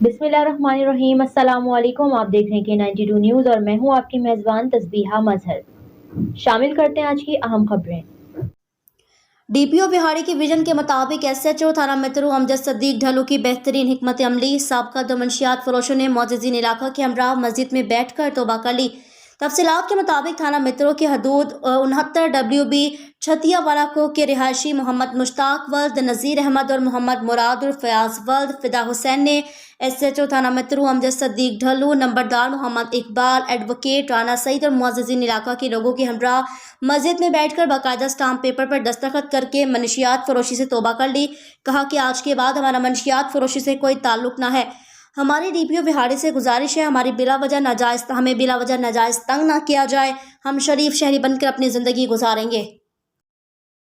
बिस्मिल्लाहिर्रहमानिर्रहीम। अस्सलाम वालेकुम। आप देख रहे हैं K92 न्यूज़ और मैं हूं आपकी मेज़बान तस्बीहा मजहर। शामिल करते हैं आज की अहम खबरें। डीपीओ बिहाड़ी की विजन के मुताबिक एसएचओ थाना मित्रू अमजद सदीक ढलू की बेहतरीन हिकमत अमली साबका दो मंशियात फरोशों ने मोअज़्ज़िज़ीन इलाका के हमरा मस्जिद में बैठ कर तौबा कर ली। तफसीलात के मुताबिक थाना मित्रो की हदूद 69 WB छतियावाला को के रिहायशी मोहम्मद मुश्ताक वल्द, नज़ीर अहमद और मोहम्मद मुराद और फयाज वल्द फिदा हुसैन ने एसएचओ थाना मित्रू अमजद सदीक ढलू, नंबरदार मोहम्मद इकबाल, एडवोकेट राना सईद और मुअज़्ज़िज़ीन इलाका के लोगों के हमरा मस्जिद में बैठकर बाकायदा स्टाम्प पेपर पर दस्तखत करके मनशियात फरोशी से तौबा कर ली। कहा कि आज के बाद हमारा मनशियात फरोशी से कोई ताल्लुक ना है। हमारी डीपीओ बिहाड़ी से गुजारिश है, हमें बिला वजह नाजायज़ तंग ना किया जाए। हम शरीफ शहरी बनकर अपनी ज़िंदगी गुजारेंगे।